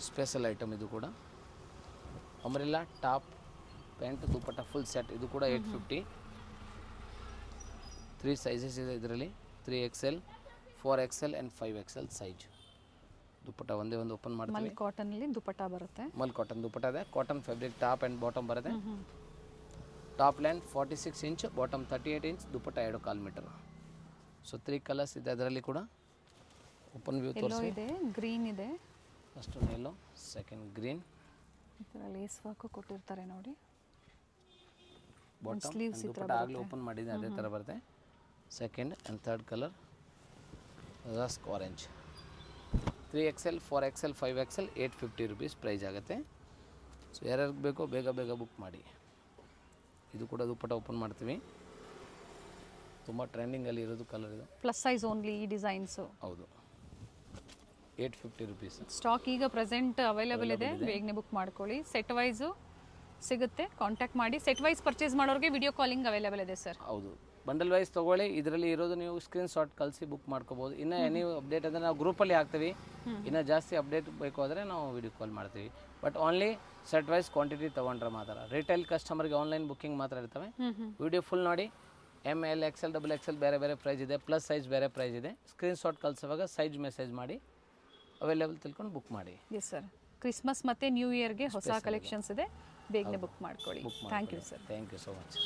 special item, ಇದು ಕೂಡ umbrella top pant dupatta full set. ಇದು ಕೂಡ 850. 3 ಸೈಜಸ್ ಇದೆ ಇದರಲ್ಲಿ, 3XL, 4XL and 5XL size. ದುಪ್ಪಟ್ಟ ಒಂದೇ ಒಂದು ಓಪನ್ ಮಾಡ್ತೀವಿ. ಮಲ್ ಕಾಟನಲ್ಲಿ ದುಪ್ಪಟ್ಟ ಬರುತ್ತೆ, ಮಲ್ ಕಾಟನ್ ದುಪ್ಪಟ್ಟ ಇದೆ. Cotton fabric top and bottom ಬರುತ್ತೆ. Top length 46 inch, bottom 38 inch, dupatta 2.25 metre. So 3 colours ಇದೆ ಅದರಲ್ಲಿ ಕೂಡ. ಓಪನ್ ವ್ಯೂ ತೋರಿಸಿ. ಇದೆ, ಗ್ರೀನ್ ಇದೆ, ಫಸ್ಟ್ ಎಲ್ಲೋ, ಸೆಕೆಂಡ್ ಗ್ರೀನ್. ಈ ಥರ ಲೇಸ್ ವರ್ಕು ಕೊಟ್ಟಿರ್ತಾರೆ ನೋಡಿ. ಬಾಟಮ್ ಸ್ಲೀವ್ಸ್ ದುಪ್ಪಟ್ಟ ಆಗಲೇ ಓಪನ್ ಮಾಡಿದೆ, ಅದೇ ಥರ ಬರುತ್ತೆ. Second and third colour rusk orange. 3XL, 4XL, 5XL 850 rupees price ಆಗುತ್ತೆ. ಸೊ ಯಾರ್ಯಾರಿಗೆ ಬೇಕೋ ಬೇಗ ಬೇಗ ಬುಕ್ ಮಾಡಿ. ಇದು ಕೂಡ ದುಪ್ಪಟ್ಟ ಓಪನ್ ಮಾಡ್ತೀವಿ. ತುಂಬ ಟ್ರೆಂಡಿಂಗಲ್ಲಿ ಇರೋದು ಕಲರ್ ಇದು. ಪ್ಲಸ್ ಸೈಜ್ ಓನ್ಲಿ ಈ ಡಿಸೈನ್ಸು. ಹೌದು, 850 ರುಪೀಸ್. ಸ್ಟಾಕ್ ಈಗ ಪ್ರೆಸೆಂಟ್ ಅವೈಲೇಬಲ್ ಇದೆ, ಬೇಗನೆ ಬುಕ್ ಮಾಡ್ಕೊಳ್ಳಿ. ಸೆಟ್ ವೈಸು ಸಿಗುತ್ತೆ, ಕಾಂಟ್ಯಾಕ್ಟ್ ಮಾಡಿ. ಸೆಟ್ ವೈಸ್ ಪರ್ಚೇಸ್ ಮಾಡೋರಿಗೆ ವಿಡಿಯೋ ಕಾಲಿಂಗ್ ಅವೈಲೇಬಲ್ ಇದೆ ಸರ್. ಹೌದು, ಬಂಡಲ್ ವೈಸ್ ತೊಗೊಳ್ಳಿ. ಇದರಲ್ಲಿ ಇರೋದು ನೀವು ಸ್ಕ್ರೀನ್ ಶಾಟ್ ಕಳಿಸಿ ಬುಕ್ ಮಾಡ್ಕೋಬೋದು. ಇನ್ನು ನೀವು ಅಪ್ಡೇಟ್ ಅಂದರೆ ನಾವು ಗ್ರೂಪಲ್ಲಿ ಹಾಕ್ತೀವಿ. ಇನ್ನು ಜಾಸ್ತಿ ಅಪ್ಡೇಟ್ ಬೇಕು ಅಂದರೆ ನಾವು ವಿಡಿಯೋ ಕಾಲ್ ಮಾಡ್ತೀವಿ. But only set wise quantity ತೊಗೊಂಡ್ರೆ ಮಾತ್ರ. ರಿಟೇಲ್ ಕಸ್ಟಮರ್ಗೆ ಆನ್ಲೈನ್ ಬುಕ್ಕಿಂಗ್ ಮಾತ್ರ ಇರ್ತವೆ. ವಿಡಿಯೋ ಫುಲ್ ನೋಡಿ. ML, XL, XXL ಬೇರೆ ಬೇರೆ ಪ್ರೈಸ್ ಇದೆ, ಪ್ಲಸ್ ಸೈಜ್ ಬೇರೆ ಪ್ರೈಸ್ ಇದೆ. ಸ್ಕ್ರೀನ್ ಶಾಟ್ ಕಳಿಸುವಾಗ ಸೈಜ್ ಮೆಸೇಜ್ ಮಾಡಿ ಅವೈಲೇಬಲ್ ತಿಳ್ಕೊಂಡು ಬುಕ್ ಮಾಡಿ. ಎಸ್ ಸರ್, ಕ್ರಿಸ್ಮಸ್ ಮತ್ತು ನ್ಯೂ ಇಯರ್ಗೆ ಹೊಸ ಕಲೆಕ್ಷನ್ಸ್ ಇದೆ, ಬೇಗನೆ ಬುಕ್ ಮಾಡ್ಕೊಳ್ಳಿ. Thank you sir. Thank you so much.